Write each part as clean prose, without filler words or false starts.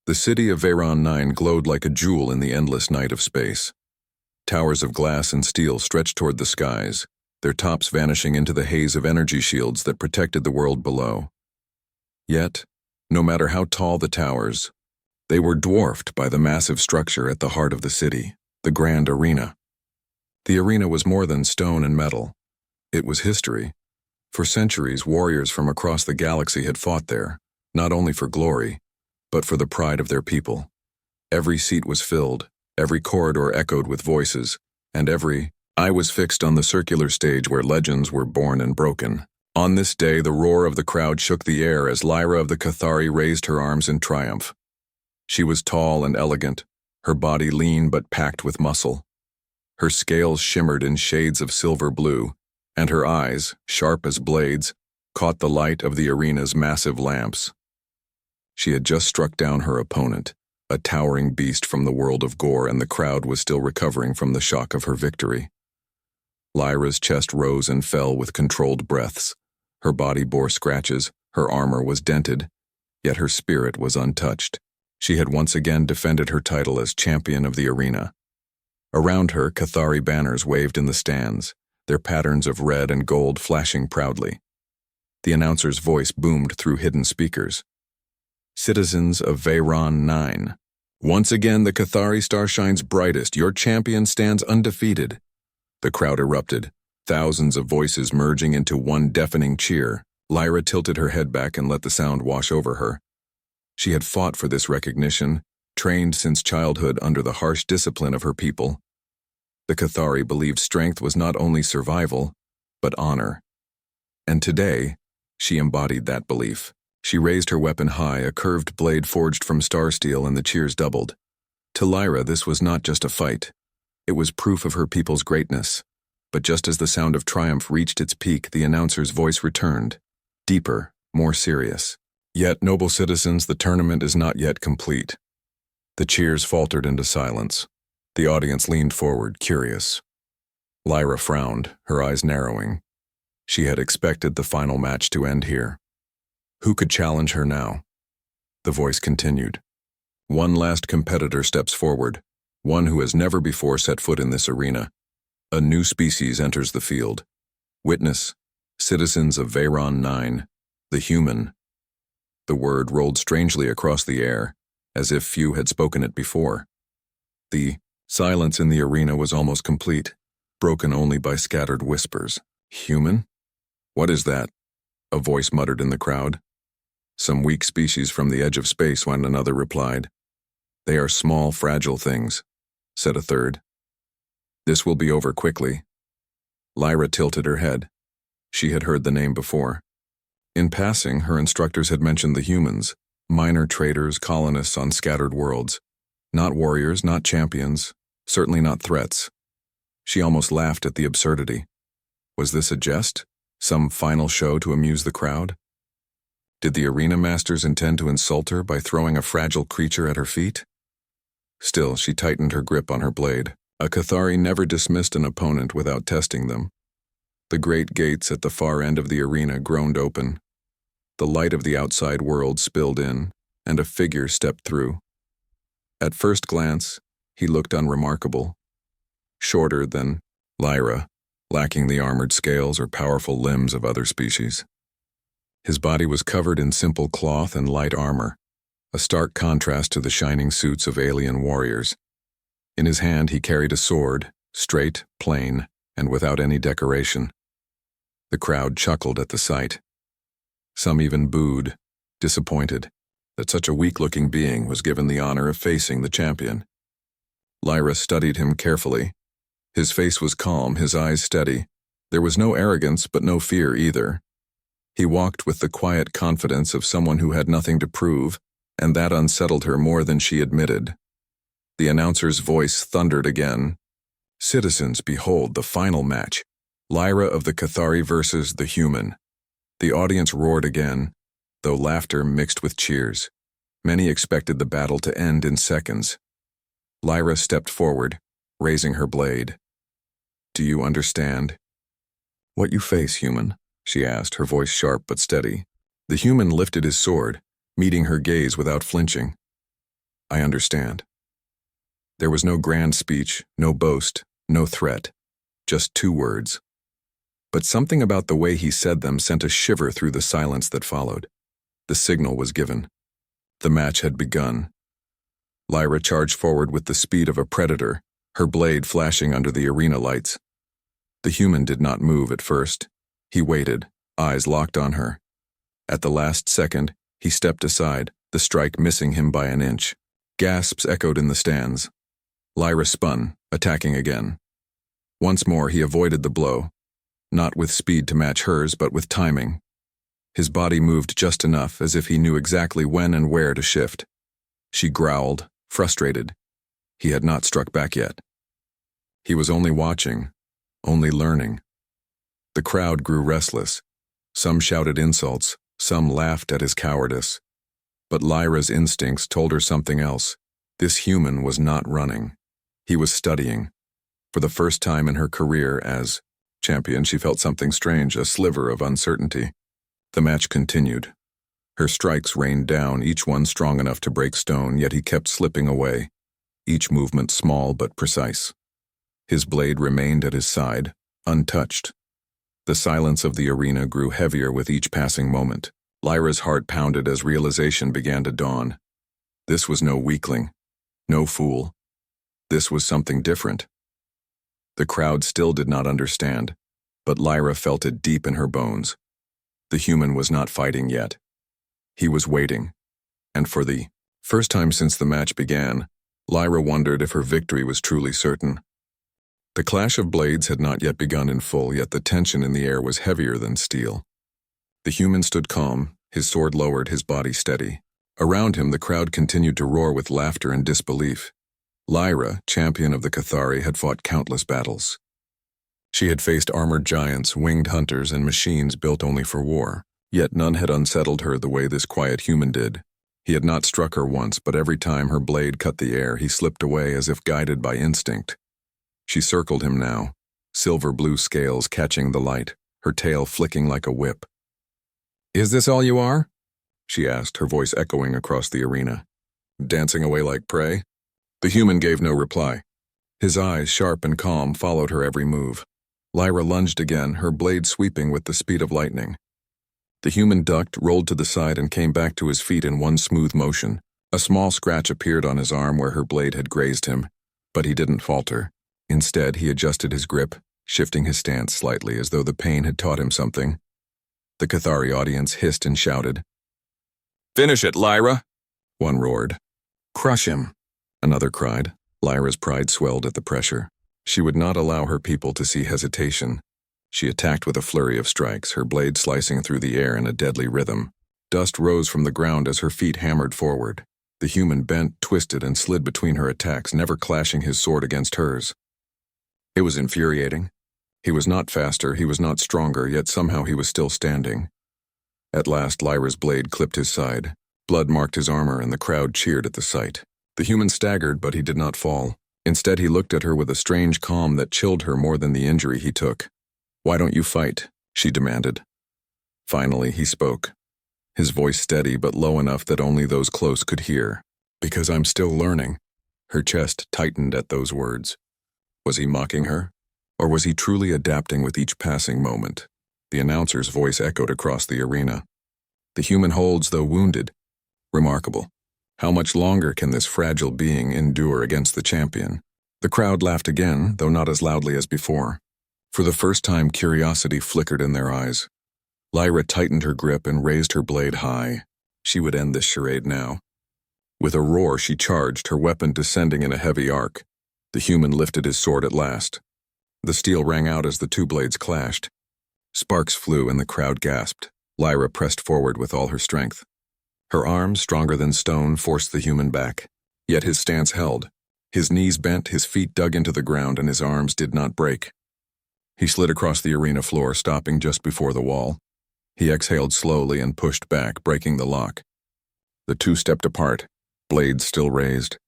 The city of Veyron 9 glowed like a jewel in the endless night of space. Towers of glass and steel stretched toward the skies, their tops vanishing into the haze of energy shields that protected the world below. Yet, no matter how tall the towers, they were dwarfed by the massive structure at the heart of the city, the Grand Arena. The arena was more than stone and metal. It was history. For centuries, warriors from across the galaxy had fought there, not only for glory, but for the pride of their people. Every seat was filled, every corridor echoed with voices, and every eye was fixed on the circular stage where legends were born and broken. On this day, the roar of the crowd shook the air as Lyra of the Cathari raised her arms in triumph. She was tall and elegant, her body lean but packed with muscle. Her scales shimmered in shades of silver blue, and her eyes, sharp as blades, caught the light of the arena's massive lamps. She had just struck down her opponent, a towering beast from the world of gore, and the crowd was still recovering from the shock of her victory. Lyra's chest rose and fell with controlled breaths. Her body bore scratches, her armor was dented, yet her spirit was untouched. She had once again defended her title as champion of the arena. Around her, Cathari banners waved in the stands, their patterns of red and gold flashing proudly. The announcer's voice boomed through hidden speakers. Citizens of Veyron 9. Once again, the Cathari star shines brightest. Your champion stands undefeated. The crowd erupted, thousands of voices merging into one deafening cheer. Lyra tilted her head back and let the sound wash over her. She had fought for this recognition, trained since childhood under the harsh discipline of her people. The Cathari believed strength was not only survival, but honor. And today, she embodied that belief. She raised her weapon high, a curved blade forged from star steel, and the cheers doubled. To Lyra, this was not just a fight. It was proof of her people's greatness. But just as the sound of triumph reached its peak, the announcer's voice returned. Deeper, more serious. Yet, noble citizens, the tournament is not yet complete. The cheers faltered into silence. The audience leaned forward, curious. Lyra frowned, her eyes narrowing. She had expected the final match to end here. Who could challenge her now? The voice continued. One last competitor steps forward, one who has never before set foot in this arena. A new species enters the field. Witness, citizens of Veyron 9, the human. The word rolled strangely across the air, as if few had spoken it before. The silence in the arena was almost complete, broken only by scattered whispers. Human? What is that? A voice muttered in the crowd. Some weak species from the edge of space, when another replied. They are small, fragile things, said a third. This will be over quickly. Lyra tilted her head. She had heard the name before. In passing, her instructors had mentioned the humans, minor traders, colonists on scattered worlds. Not warriors, not champions, certainly not threats. She almost laughed at the absurdity. Was this a jest? Some final show to amuse the crowd? Did the arena masters intend to insult her by throwing a fragile creature at her feet? Still, she tightened her grip on her blade. A Cathari never dismissed an opponent without testing them. The great gates at the far end of the arena groaned open. The light of the outside world spilled in, and a figure stepped through. At first glance, he looked unremarkable. Shorter than Lyra, lacking the armored scales or powerful limbs of other species. His body was covered in simple cloth and light armor, a stark contrast to the shining suits of alien warriors. In his hand he carried a sword, straight, plain, and without any decoration. The crowd chuckled at the sight. Some even booed, disappointed that such a weak-looking being was given the honor of facing the champion. Lyra studied him carefully. His face was calm, his eyes steady. There was no arrogance, but no fear either. He walked with the quiet confidence of someone who had nothing to prove, and that unsettled her more than she admitted. The announcer's voice thundered again. Citizens, behold the final match. Lyra of the Cathari versus the human. The audience roared again, though laughter mixed with cheers. Many expected the battle to end in seconds. Lyra stepped forward, raising her blade. Do you understand? What you face, human? She asked, her voice sharp but steady. The human lifted his sword, meeting her gaze without flinching. I understand. There was no grand speech, no boast, no threat, just 2 words. But something about the way he said them sent a shiver through the silence that followed. The signal was given. The match had begun. Lyra charged forward with the speed of a predator, her blade flashing under the arena lights. The human did not move at first. He waited, eyes locked on her. At the last second, he stepped aside, the strike missing him by an inch. Gasps echoed in the stands. Lyra spun, attacking again. Once more he avoided the blow, not with speed to match hers, but with timing. His body moved just enough, as if he knew exactly when and where to shift. She growled, frustrated. He had not struck back yet. He was only watching, only learning. The crowd grew restless. Some shouted insults, some laughed at his cowardice. But Lyra's instincts told her something else. This human was not running. He was studying. For the first time in her career as champion, she felt something strange, a sliver of uncertainty. The match continued. Her strikes rained down, each one strong enough to break stone, yet he kept slipping away, each movement small but precise. His blade remained at his side, untouched. The silence of the arena grew heavier with each passing moment. Lyra's heart pounded as realization began to dawn. This was no weakling, no fool. This was something different. The crowd still did not understand, but Lyra felt it deep in her bones. The human was not fighting yet. He was waiting, and for the first time since the match began, Lyra wondered if her victory was truly certain. The clash of blades had not yet begun in full, yet the tension in the air was heavier than steel. The human stood calm, his sword lowered, his body steady. Around him, the crowd continued to roar with laughter and disbelief. Lyra, champion of the Cathari, had fought countless battles. She had faced armored giants, winged hunters, and machines built only for war, yet none had unsettled her the way this quiet human did. He had not struck her once, but every time her blade cut the air, he slipped away as if guided by instinct. She circled him now, silver-blue scales catching the light, her tail flicking like a whip. "Is this all you are?" she asked, her voice echoing across the arena. "Dancing away like prey?" The human gave no reply. His eyes, sharp and calm, followed her every move. Lyra lunged again, her blade sweeping with the speed of lightning. The human ducked, rolled to the side, and came back to his feet in one smooth motion. A small scratch appeared on his arm where her blade had grazed him, but he didn't falter. Instead, he adjusted his grip, shifting his stance slightly as though the pain had taught him something. The Cathari audience hissed and shouted. "Finish it, Lyra!" one roared. "Crush him!" another cried. Lyra's pride swelled at the pressure. She would not allow her people to see hesitation. She attacked with a flurry of strikes, her blade slicing through the air in a deadly rhythm. Dust rose from the ground as her feet hammered forward. The human bent, twisted, and slid between her attacks, never clashing his sword against hers. It was infuriating. He was not faster, he was not stronger, yet somehow he was still standing. At last, Lyra's blade clipped his side. Blood marked his armor, and the crowd cheered at the sight. The human staggered, but he did not fall. Instead, he looked at her with a strange calm that chilled her more than the injury he took. "Why don't you fight?" she demanded. Finally, he spoke, his voice steady but low enough that only those close could hear. "Because I'm still learning." Her chest tightened at those words. Was he mocking her? Or was he truly adapting with each passing moment? The announcer's voice echoed across the arena. "The human holds, though wounded. Remarkable. How much longer can this fragile being endure against the champion?" The crowd laughed again, though not as loudly as before. For the first time, curiosity flickered in their eyes. Lyra tightened her grip and raised her blade high. She would end this charade now. With a roar, she charged, her weapon descending in a heavy arc. The human lifted his sword at last. The steel rang out as the 2 blades clashed. Sparks flew and the crowd gasped. Lyra pressed forward with all her strength. Her arms, stronger than stone, forced the human back. Yet his stance held. His knees bent, his feet dug into the ground, and his arms did not break. He slid across the arena floor, stopping just before the wall. He exhaled slowly and pushed back, breaking the lock. The 2 stepped apart, blades still raised.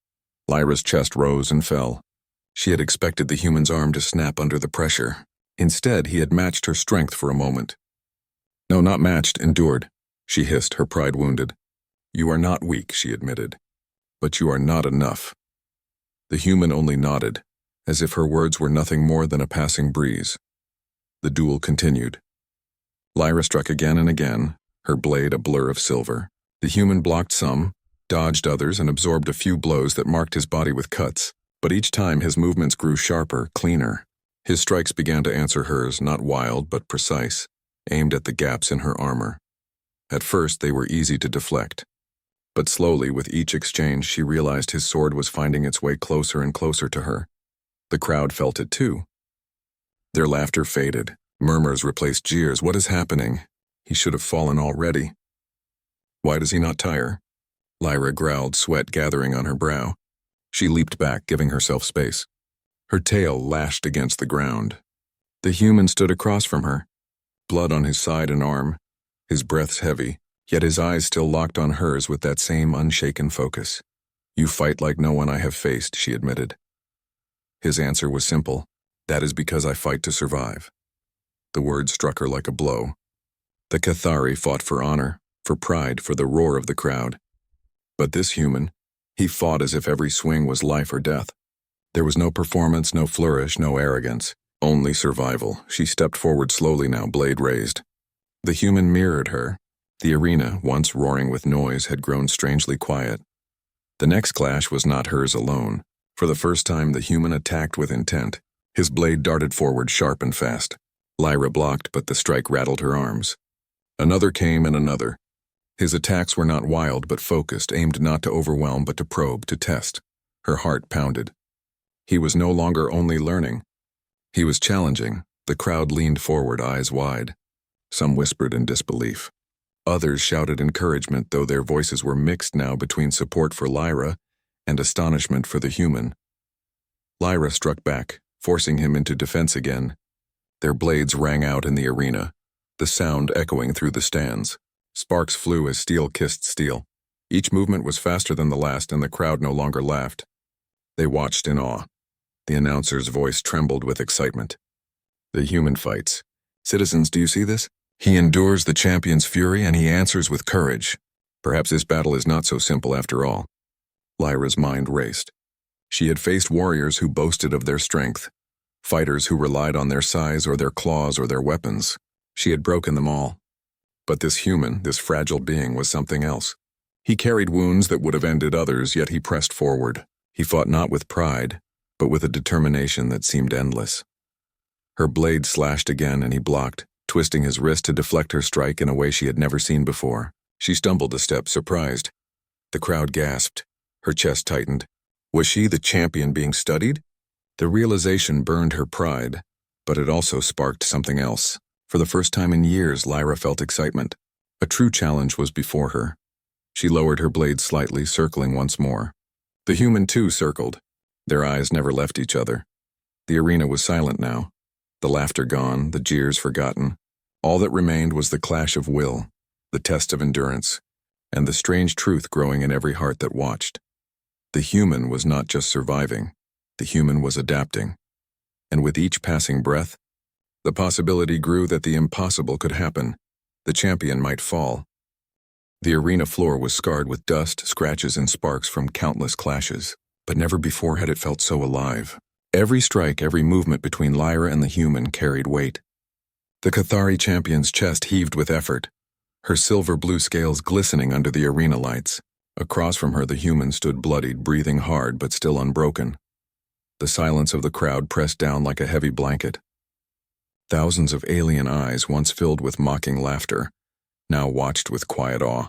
Lyra's chest rose and fell. She had expected the human's arm to snap under the pressure. Instead, he had matched her strength for a moment. "No, not matched, endured," she hissed, her pride wounded. "You are not weak," she admitted. But you are not enough." The human only nodded, as if her words were nothing more than a passing breeze. The duel continued. Lyra struck again and again, her blade a blur of silver. The human blocked some, dodged others, and absorbed a few blows that marked his body with cuts, but each time his movements grew sharper, cleaner. His strikes began to answer hers, not wild but precise, aimed at the gaps in her armor. At first they were easy to deflect, but slowly with each exchange she realized his sword was finding its way closer and closer to her. The crowd felt it too. Their laughter faded. Murmurs replaced jeers. "What is happening? He should have fallen already. Why does he not tire?" Lyra growled, sweat gathering on her brow. She leaped back, giving herself space. Her tail lashed against the ground. The human stood across from her, blood on his side and arm, his breath heavy, yet his eyes still locked on hers with that same unshaken focus. "You fight like no one I have faced," she admitted. His answer was simple. "That is because I fight to survive." The word struck her like a blow. The Cathari fought for honor, for pride, for the roar of the crowd. But this human, he fought as if every swing was life or death. There was no performance, no flourish, no arrogance, only survival. She stepped forward slowly now, blade raised. The human mirrored her. The arena, once roaring with noise, had grown strangely quiet. The next clash was not hers alone. For the first time, the human attacked with intent. His blade darted forward, sharp and fast. Lyra blocked, but the strike rattled her arms. Another came and another. His attacks were not wild but focused, aimed not to overwhelm but to probe, to test. Her heart pounded. He was no longer only learning. He was challenging. The crowd leaned forward, eyes wide. Some whispered in disbelief. Others shouted encouragement, though their voices were mixed now between support for Lyra and astonishment for the human. Lyra struck back, forcing him into defense again. Their blades rang out in the arena, the sound echoing through the stands. Sparks flew as steel kissed steel. Each movement was faster than the last, and the crowd no longer laughed. They watched in awe. The announcer's voice trembled with excitement. "The human fights. Citizens, do you see this? He endures the champion's fury, and he answers with courage. Perhaps this battle is not so simple after all." Lyra's mind raced. She had faced warriors who boasted of their strength, fighters who relied on their size or their claws or their weapons. She had broken them all. But this human, this fragile being, was something else. He carried wounds that would have ended others, yet he pressed forward. He fought not with pride, but with a determination that seemed endless. Her blade slashed again, and he blocked, twisting his wrist to deflect her strike in a way she had never seen before. She stumbled a step, surprised. The crowd gasped. Her chest tightened. Was she the champion being studied? The realization burned her pride, but it also sparked something else. For the first time in years, Lyra felt excitement. A true challenge was before her. She lowered her blade slightly, circling once more. The human too circled. Their eyes never left each other. The arena was silent now. The laughter gone, the jeers forgotten. All that remained was the clash of will, the test of endurance, and the strange truth growing in every heart that watched. The human was not just surviving. The human was adapting. And with each passing breath, the possibility grew that the impossible could happen. The champion might fall. The arena floor was scarred with dust, scratches, and sparks from countless clashes, but never before had it felt so alive. Every strike, every movement between Lyra and the human carried weight. The Cathari champion's chest heaved with effort, her silver-blue scales glistening under the arena lights. Across from her, the human stood bloodied, breathing hard but still unbroken. The silence of the crowd pressed down like a heavy blanket. Thousands of alien eyes, once filled with mocking laughter, now watched with quiet awe.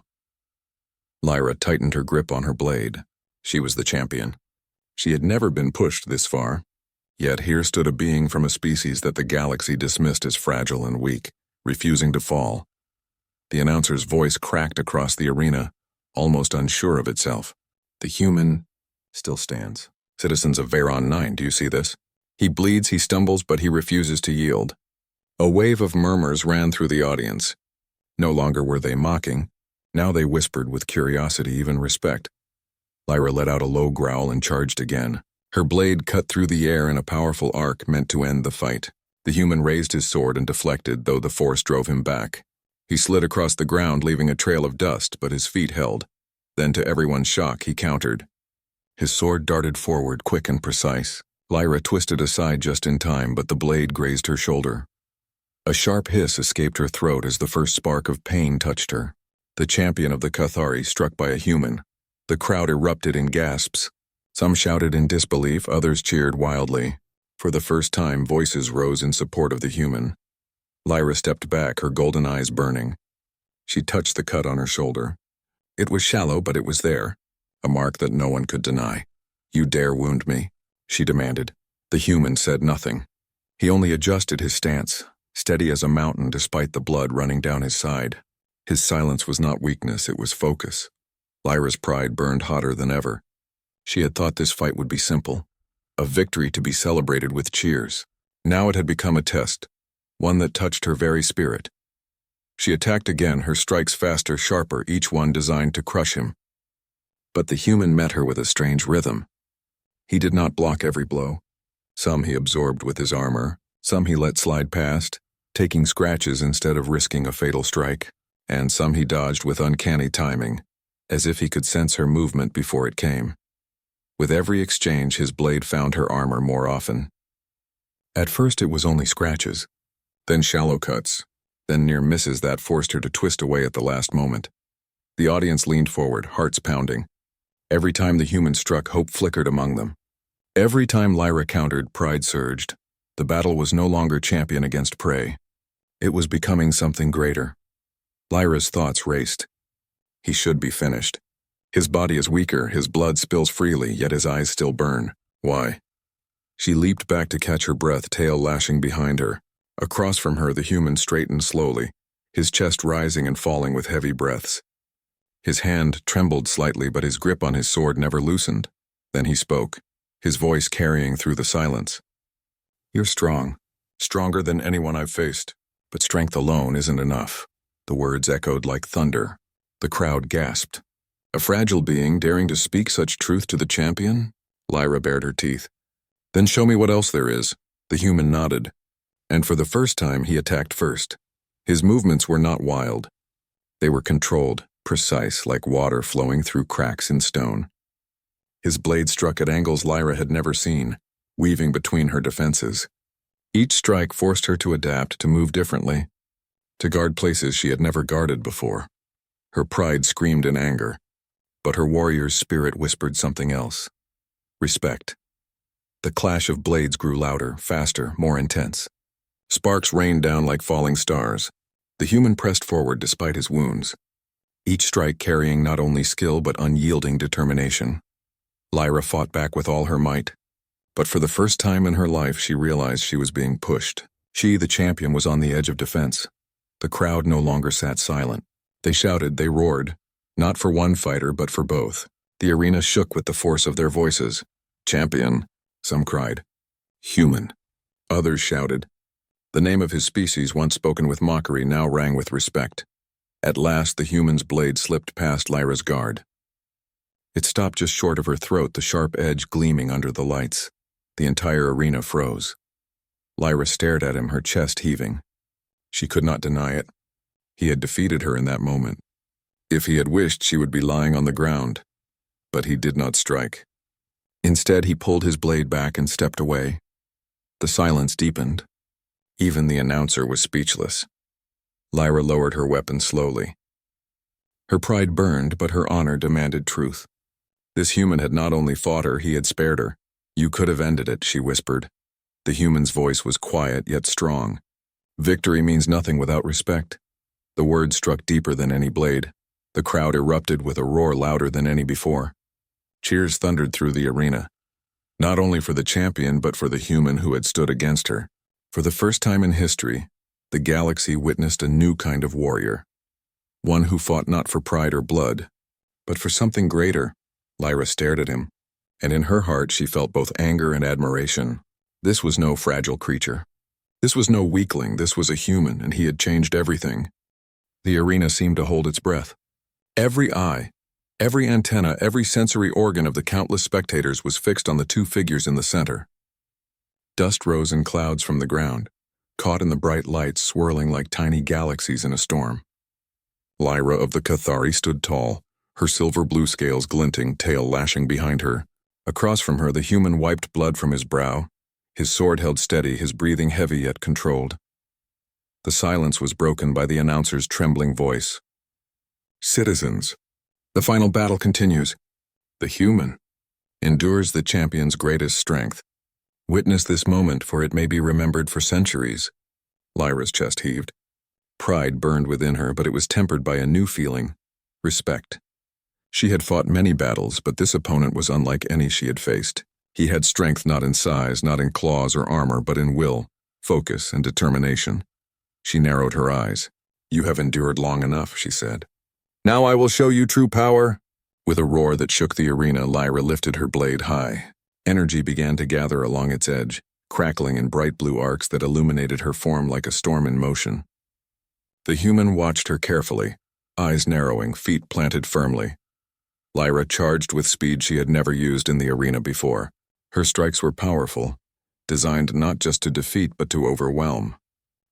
Lyra tightened her grip on her blade. She was the champion. She had never been pushed this far. Yet here stood a being from a species that the galaxy dismissed as fragile and weak, refusing to fall. The announcer's voice cracked across the arena, almost unsure of itself. "The human still stands. Citizens of Veyron 9, do you see this? He bleeds, he stumbles, but he refuses to yield." A wave of murmurs ran through the audience. No longer were they mocking. Now they whispered with curiosity, even respect. Lyra let out a low growl and charged again. Her blade cut through the air in a powerful arc meant to end the fight. The human raised his sword and deflected, though the force drove him back. He slid across the ground, leaving a trail of dust, but his feet held. Then, to everyone's shock, he countered. His sword darted forward, quick and precise. Lyra twisted aside just in time, but the blade grazed her shoulder. A sharp hiss escaped her throat as the first spark of pain touched her. The champion of the Cathari struck by a human. The crowd erupted in gasps. Some shouted in disbelief, others cheered wildly. For the first time, voices rose in support of the human. Lyra stepped back, her golden eyes burning. She touched the cut on her shoulder. It was shallow, but it was there, a mark that no one could deny. "You dare wound me?" she demanded. The human said nothing. He only adjusted his stance, steady as a mountain despite the blood running down his side. His silence was not weakness, it was focus. Lyra's pride burned hotter than ever. She had thought this fight would be simple, a victory to be celebrated with cheers. Now it had become a test, one that touched her very spirit. She attacked again, her strikes faster, sharper, each one designed to crush him. But the human met her with a strange rhythm. He did not block every blow. Some he absorbed with his armor, some he let slide past, taking scratches instead of risking a fatal strike, and some he dodged with uncanny timing, as if he could sense her movement before it came. With every exchange, his blade found her armor more often. At first it was only scratches, then shallow cuts, then near misses that forced her to twist away at the last moment. The audience leaned forward, hearts pounding. Every time the human struck, hope flickered among them. Every time Lyra countered, pride surged. The battle was no longer champion against prey. It was becoming something greater. Lyra's thoughts raced. He should be finished. His body is weaker, his blood spills freely, yet his eyes still burn. Why? She leaped back to catch her breath, tail lashing behind her. Across from her, the human straightened slowly, his chest rising and falling with heavy breaths. His hand trembled slightly, but his grip on his sword never loosened. Then he spoke, his voice carrying through the silence. "You're strong, stronger than anyone I've faced, but strength alone isn't enough." The words echoed like thunder. The crowd gasped. A fragile being daring to speak such truth to the champion? Lyra bared her teeth. "Then show me what else there is." The human nodded. And for the first time, he attacked first. His movements were not wild. They were controlled, precise, like water flowing through cracks in stone. His blade struck at angles Lyra had never seen, weaving between her defenses. Each strike forced her to adapt, to move differently, to guard places she had never guarded before. Her pride screamed in anger, but her warrior's spirit whispered something else. Respect. The clash of blades grew louder, faster, more intense. Sparks rained down like falling stars. The human pressed forward despite his wounds, each strike carrying not only skill but unyielding determination. Lyra fought back with all her might, but for the first time in her life she realized she was being pushed. She, the champion, was on the edge of defense. The crowd no longer sat silent. They shouted, they roared, not for one fighter but for both. The arena shook with the force of their voices. "Champion," some cried. "Human," others shouted. The name of his species, once spoken with mockery, now rang with respect. At last, the human's blade slipped past Lyra's guard. It stopped just short of her throat, the sharp edge gleaming under the lights. The entire arena froze. Lyra stared at him, her chest heaving. She could not deny it. He had defeated her in that moment. If he had wished, she would be lying on the ground. But he did not strike. Instead, he pulled his blade back and stepped away. The silence deepened. Even the announcer was speechless. Lyra lowered her weapon slowly. Her pride burned, but her honor demanded truth. This human had not only fought her, he had spared her. "You could have ended it," she whispered. The human's voice was quiet yet strong. "Victory means nothing without respect." The words struck deeper than any blade. The crowd erupted with a roar louder than any before. Cheers thundered through the arena, not only for the champion but for the human who had stood against her. For the first time in history, the galaxy witnessed a new kind of warrior. One who fought not for pride or blood, but for something greater. Lyra stared at him, and in her heart she felt both anger and admiration. This was no fragile creature. This was no weakling, this was a human, and he had changed everything. The arena seemed to hold its breath. Every eye, every antenna, every sensory organ of the countless spectators was fixed on the two figures in the center. Dust rose in clouds from the ground, caught in the bright lights, swirling like tiny galaxies in a storm. Lyra of the Cathari stood tall, her silver blue scales glinting, tail lashing behind her. Across from her, the human wiped blood from his brow, his sword held steady, his breathing heavy yet controlled. The silence was broken by the announcer's trembling voice. "Citizens, the final battle continues. The human endures the champion's greatest strength. Witness this moment, for it may be remembered for centuries." Lyra's chest heaved. Pride burned within her, but it was tempered by a new feeling: respect. She had fought many battles, but this opponent was unlike any she had faced. He had strength not in size, not in claws or armor, but in will, focus, and determination. She narrowed her eyes. "You have endured long enough," she said. "Now I will show you true power." With a roar that shook the arena, Lyra lifted her blade high. Energy began to gather along its edge, crackling in bright blue arcs that illuminated her form like a storm in motion. The human watched her carefully, eyes narrowing, feet planted firmly. Lyra charged with speed she had never used in the arena before. Her strikes were powerful, designed not just to defeat but to overwhelm.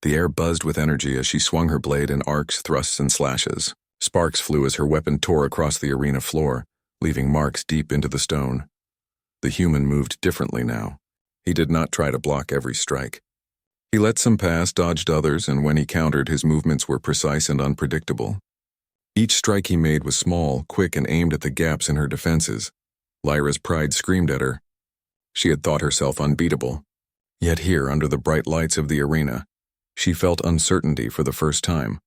The air buzzed with energy as she swung her blade in arcs, thrusts, and slashes. Sparks flew as her weapon tore across the arena floor, leaving marks deep into the stone. The human moved differently now. He did not try to block every strike. He let some pass, dodged others, and when he countered, his movements were precise and unpredictable. Each strike he made was small, quick, and aimed at the gaps in her defenses. Lyra's pride screamed at her. She had thought herself unbeatable. Yet here, under the bright lights of the arena, she felt uncertainty for the first time.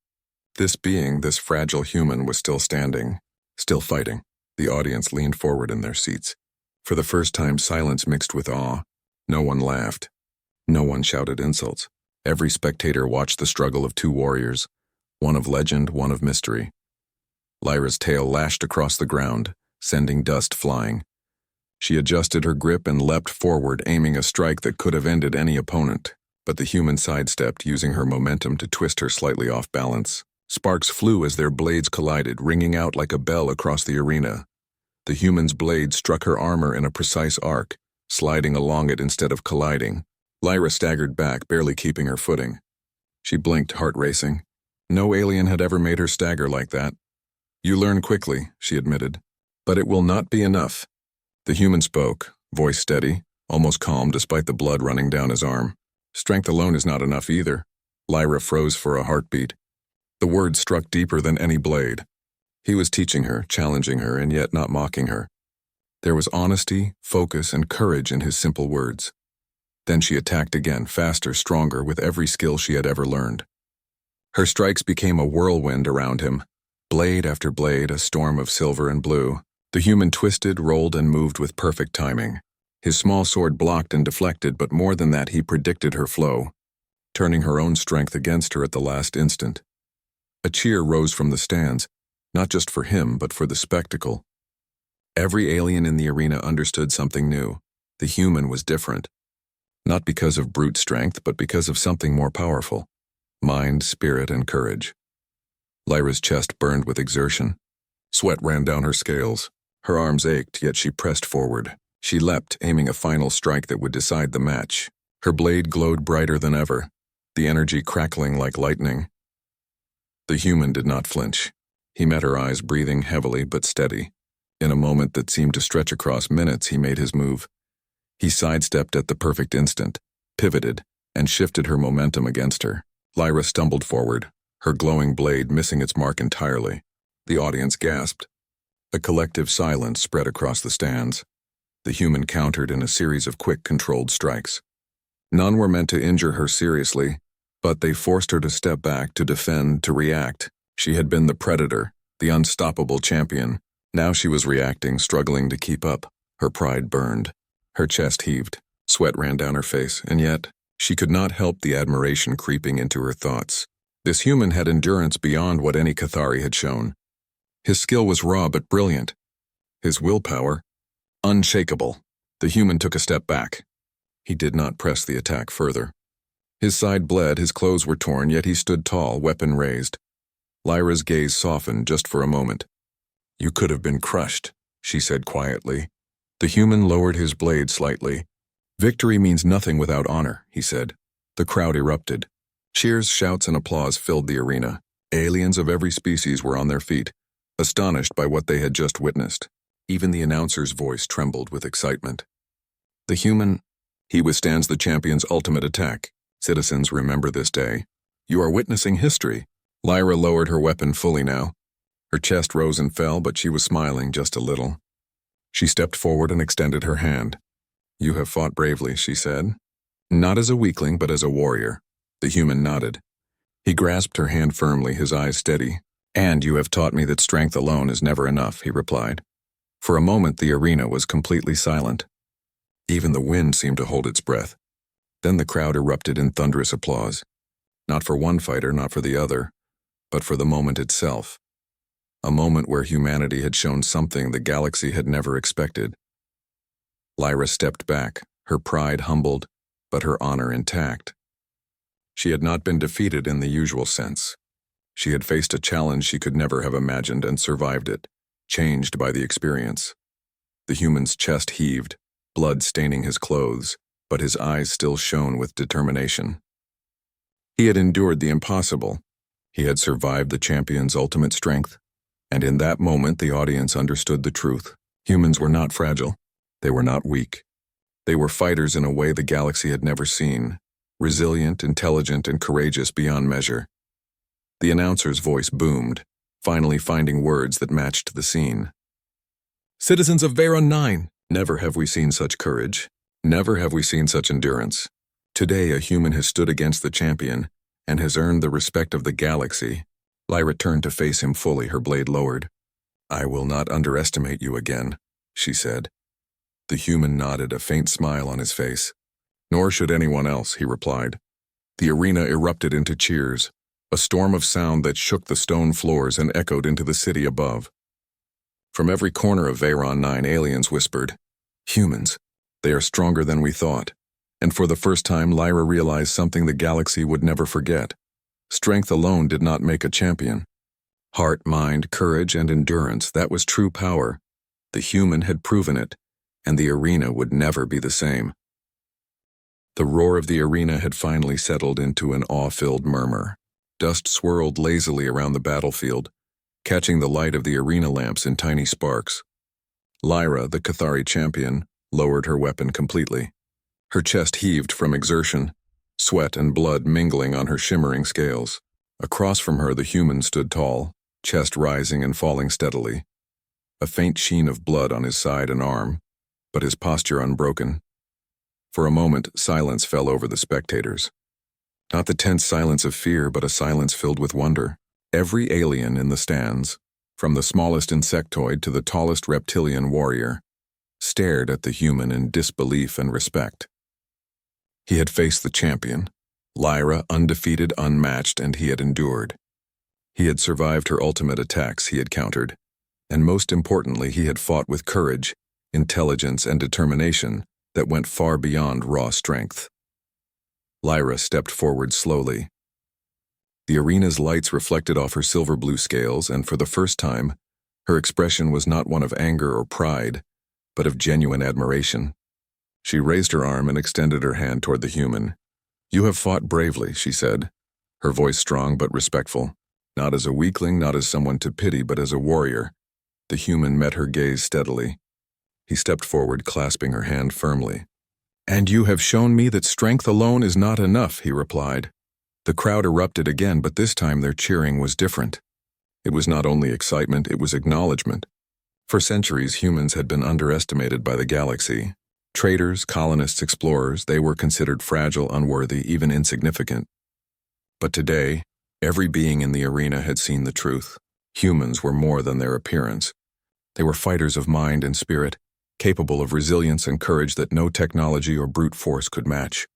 This being, this fragile human, was still standing, still fighting. The audience leaned forward in their seats. For the first time, silence mixed with awe. No one laughed. No one shouted insults. Every spectator watched the struggle of two warriors, one of legend, one of mystery. Lyra's tail lashed across the ground, sending dust flying. She adjusted her grip and leapt forward, aiming a strike that could have ended any opponent. But the human sidestepped, using her momentum to twist her slightly off balance. Sparks flew as their blades collided, ringing out like a bell across the arena. The human's blade struck her armor in a precise arc, sliding along it instead of colliding. Lyra staggered back, barely keeping her footing. She blinked, heart racing. No alien had ever made her stagger like that. "You learn quickly," she admitted. "But it will not be enough." The human spoke, voice steady, almost calm despite the blood running down his arm. "Strength alone is not enough either." Lyra froze for a heartbeat. The words struck deeper than any blade. He was teaching her, challenging her, and yet not mocking her. There was honesty, focus, and courage in his simple words. Then she attacked again, faster, stronger, with every skill she had ever learned. Her strikes became a whirlwind around him. Blade after blade, a storm of silver and blue. The human twisted, rolled, and moved with perfect timing. His small sword blocked and deflected, but more than that, he predicted her flow, turning her own strength against her at the last instant. A cheer rose from the stands, not just for him, but for the spectacle. Every alien in the arena understood something new. The human was different. Not because of brute strength, but because of something more powerful. Mind, spirit, and courage. Lyra's chest burned with exertion. Sweat ran down her scales. Her arms ached, yet she pressed forward. She leapt, aiming a final strike that would decide the match. Her blade glowed brighter than ever, the energy crackling like lightning. The human did not flinch. He met her eyes, breathing heavily but steady. In a moment that seemed to stretch across minutes, he made his move. He sidestepped at the perfect instant, pivoted, and shifted her momentum against her. Lyra stumbled forward, her glowing blade missing its mark entirely. The audience gasped. A collective silence spread across the stands. The human countered in a series of quick, controlled strikes. None were meant to injure her seriously, but they forced her to step back, to defend, to react. She had been the predator, the unstoppable champion. Now she was reacting, struggling to keep up. Her pride burned. Her chest heaved. Sweat ran down her face, and yet she could not help the admiration creeping into her thoughts. This human had endurance beyond what any Cathari had shown. His skill was raw but brilliant. His willpower, unshakable. The human took a step back. He did not press the attack further. His side bled, his clothes were torn, yet he stood tall, weapon raised. Lyra's gaze softened just for a moment. "You could have been crushed," she said quietly. The human lowered his blade slightly. "Victory means nothing without honor," he said. The crowd erupted. Cheers, shouts, and applause filled the arena. Aliens of every species were on their feet, astonished by what they had just witnessed. Even the announcer's voice trembled with excitement. The human, he withstands the champion's ultimate attack. Citizens, remember this day. You are witnessing history. Lyra lowered her weapon fully now. Her chest rose and fell, but she was smiling just a little. She stepped forward and extended her hand. You have fought bravely, she said. Not as a weakling, but as a warrior. The human nodded. He grasped her hand firmly, his eyes steady. And you have taught me that strength alone is never enough, he replied. For a moment, the arena was completely silent. Even the wind seemed to hold its breath. Then the crowd erupted in thunderous applause. Not for one fighter, not for the other, but for the moment itself. A moment where humanity had shown something the galaxy had never expected. Lyra stepped back, her pride humbled, but her honor intact. She had not been defeated in the usual sense. She had faced a challenge she could never have imagined and survived it, changed by the experience. The human's chest heaved, blood staining his clothes, but his eyes still shone with determination. He had endured the impossible. He had survived the champion's ultimate strength, and in that moment the audience understood the truth. Humans were not fragile. They were not weak. They were fighters in a way the galaxy had never seen, resilient, intelligent, and courageous beyond measure. The announcer's voice boomed, finally finding words that matched the scene. Citizens of Veyron 9, never have we seen such courage. Never have we seen such endurance. Today a human has stood against the champion and has earned the respect of the galaxy. Lyra turned to face him fully, her blade lowered. I will not underestimate you again, she said. The human nodded, a faint smile on his face. Nor should anyone else, he replied. The arena erupted into cheers, a storm of sound that shook the stone floors and echoed into the city above. From every corner of Veyron 9, aliens whispered, Humans, they are stronger than we thought. And for the first time, Lyra realized something the galaxy would never forget. Strength alone did not make a champion. Heart, mind, courage, and endurance, that was true power. The human had proven it, and the arena would never be the same. The roar of the arena had finally settled into an awe-filled murmur. Dust swirled lazily around the battlefield, catching the light of the arena lamps in tiny sparks. Lyra, the Cathari champion, lowered her weapon completely. Her chest heaved from exertion, sweat and blood mingling on her shimmering scales. Across from her the human stood tall, chest rising and falling steadily. A faint sheen of blood on his side and arm, but his posture unbroken. For a moment, silence fell over the spectators. Not the tense silence of fear, but a silence filled with wonder. Every alien in the stands, from the smallest insectoid to the tallest reptilian warrior, stared at the human in disbelief and respect. He had faced the champion, Lyra, undefeated, unmatched, and he had endured. He had survived her ultimate attacks he had countered, and most importantly, he had fought with courage, intelligence, and determination that went far beyond raw strength. Lyra stepped forward slowly. The arena's lights reflected off her silver-blue scales, and for the first time, her expression was not one of anger or pride, but of genuine admiration. She raised her arm and extended her hand toward the human. You have fought bravely, she said, her voice strong but respectful. Not as a weakling, not as someone to pity, but as a warrior. The human met her gaze steadily. He stepped forward, clasping her hand firmly. And you have shown me that strength alone is not enough, he replied. The crowd erupted again, but this time their cheering was different. It was not only excitement, it was acknowledgement. For centuries, humans had been underestimated by the galaxy. Traders, colonists, explorers, they were considered fragile, unworthy, even insignificant. But today, every being in the arena had seen the truth. Humans were more than their appearance. They were fighters of mind and spirit, capable of resilience and courage that no technology or brute force could match.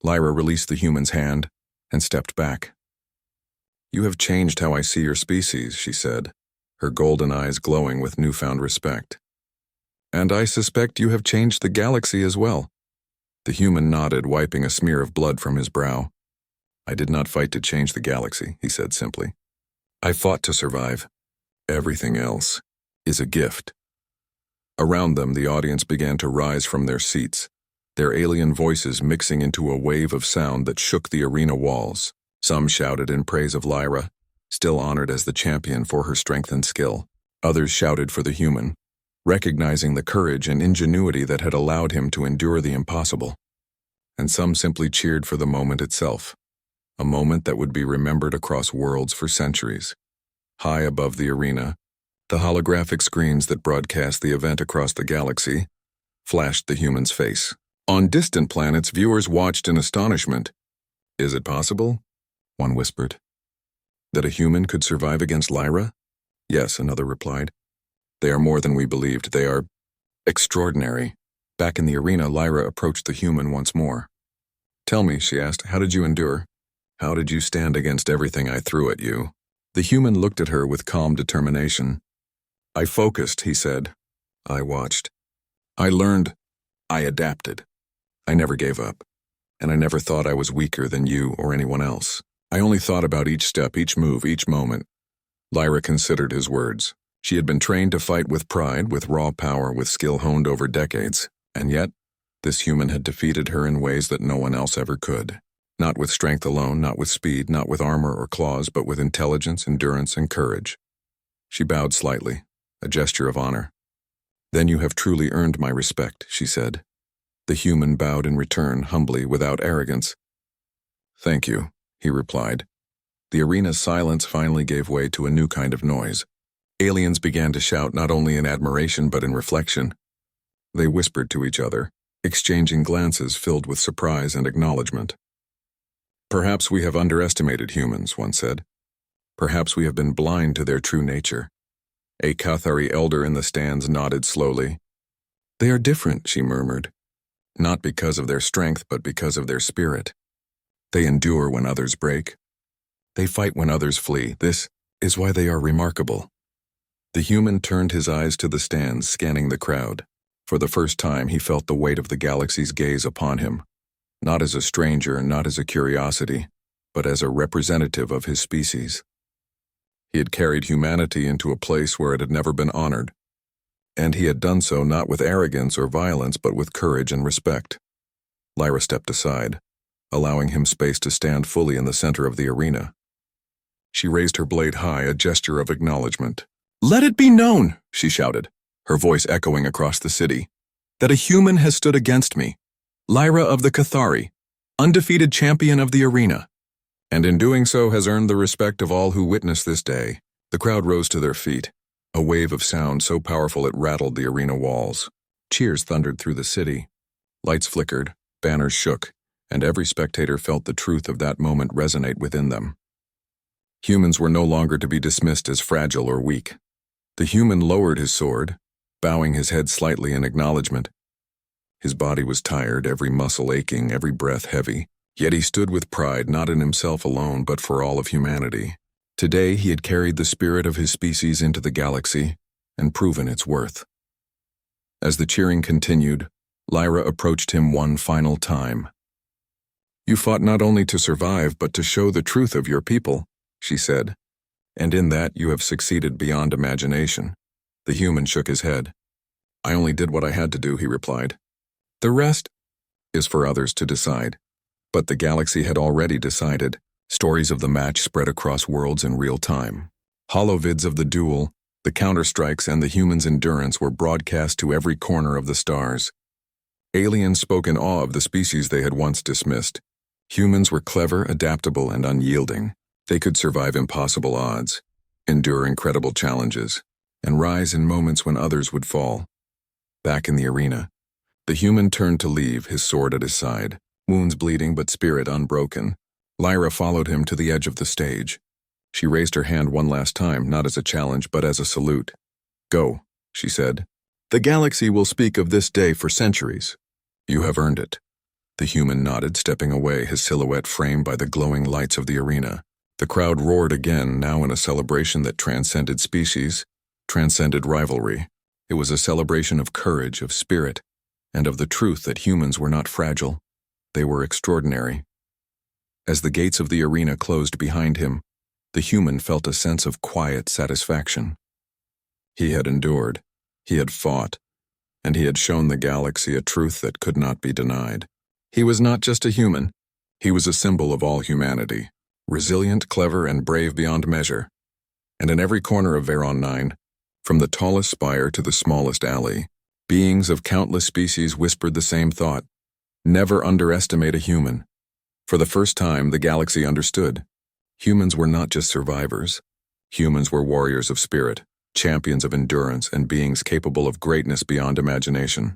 Lyra released the human's hand and stepped back. You have changed how I see your species, she said, her golden eyes glowing with newfound respect. And I suspect you have changed the galaxy as well. The human nodded, wiping a smear of blood from his brow. I did not fight to change the galaxy, he said simply. I fought to survive. Everything else is a gift. Around them, the audience began to rise from their seats, their alien voices mixing into a wave of sound that shook the arena walls. Some shouted in praise of Lyra, still honored as the champion for her strength and skill. Others shouted for the human, recognizing the courage and ingenuity that had allowed him to endure the impossible. And some simply cheered for the moment itself, a moment that would be remembered across worlds for centuries. High above the arena, the holographic screens that broadcast the event across the galaxy flashed the human's face. On distant planets, viewers watched in astonishment. "Is it possible?" one whispered. "That a human could survive against Lyra?" "Yes," another replied. "They are more than we believed. They are extraordinary." Back in the arena, Lyra approached the human once more. "Tell me," she asked, "how did you endure? How did you stand against everything I threw at you?" The human looked at her with calm determination. "I focused," he said. "I watched. I learned. I adapted. I never gave up. And I never thought I was weaker than you or anyone else. I only thought about each step, each move, each moment." Lyra considered his words. She had been trained to fight with pride, with raw power, with skill honed over decades. And yet, this human had defeated her in ways that no one else ever could. Not with strength alone, not with speed, not with armor or claws, but with intelligence, endurance, and courage. She bowed slightly, a gesture of honor. "Then you have truly earned my respect," she said. The human bowed in return, humbly, without arrogance. "Thank you," he replied. The arena's silence finally gave way to a new kind of noise. Aliens began to shout not only in admiration but in reflection. They whispered to each other, exchanging glances filled with surprise and acknowledgement. "Perhaps we have underestimated humans," one said. "Perhaps we have been blind to their true nature." A Cathari elder in the stands nodded slowly. "They are different," she murmured. "Not because of their strength, but because of their spirit. They endure when others break. They fight when others flee. This is why they are remarkable." The human turned his eyes to the stands, scanning the crowd. For the first time, he felt the weight of the galaxy's gaze upon him. Not as a stranger, not as a curiosity, but as a representative of his species. He had carried humanity into a place where it had never been honored. And he had done so not with arrogance or violence, but with courage and respect. Lyra stepped aside, allowing him space to stand fully in the center of the arena. She raised her blade high, a gesture of acknowledgement. "Let it be known," she shouted, her voice echoing across the city, "that a human has stood against me, Lyra of the Cathari, undefeated champion of the arena, and in doing so has earned the respect of all who witness this day." The crowd rose to their feet, a wave of sound so powerful it rattled the arena walls. Cheers thundered through the city. Lights flickered, banners shook, and every spectator felt the truth of that moment resonate within them. Humans were no longer to be dismissed as fragile or weak. The human lowered his sword, bowing his head slightly in acknowledgement. His body was tired, every muscle aching, every breath heavy, yet he stood with pride not in himself alone but for all of humanity. Today he had carried the spirit of his species into the galaxy and proven its worth. As the cheering continued, Lyra approached him one final time. "You fought not only to survive but to show the truth of your people," she said, "and in that you have succeeded beyond imagination." The human shook his head. "I only did what I had to do," he replied. "The rest is for others to decide." But the galaxy had already decided. Stories of the match spread across worlds in real time. Holovids of the duel, the counterstrikes, and the humans' endurance were broadcast to every corner of the stars. Aliens spoke in awe of the species they had once dismissed. Humans were clever, adaptable, and unyielding. They could survive impossible odds, endure incredible challenges, and rise in moments when others would fall. Back in the arena, the human turned to leave, his sword at his side, wounds bleeding but spirit unbroken. Lyra followed him to the edge of the stage. She raised her hand one last time, not as a challenge, but as a salute. "Go," she said. "The galaxy will speak of this day for centuries. You have earned it." The human nodded, stepping away, his silhouette framed by the glowing lights of the arena. The crowd roared again, now in a celebration that transcended species, transcended rivalry. It was a celebration of courage, of spirit, and of the truth that humans were not fragile. They were extraordinary. As the gates of the arena closed behind him, the human felt a sense of quiet satisfaction. He had endured, he had fought, and he had shown the galaxy a truth that could not be denied. He was not just a human, he was a symbol of all humanity, resilient, clever, and brave beyond measure. And in every corner of Veron 9, From the tallest spire to the smallest alley, beings of countless species whispered the same thought: never underestimate a human. For the first time, the galaxy understood. Humans were not just survivors. Humans were warriors of spirit, champions of endurance, and beings capable of greatness beyond imagination.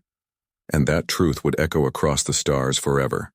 And that truth would echo across the stars forever.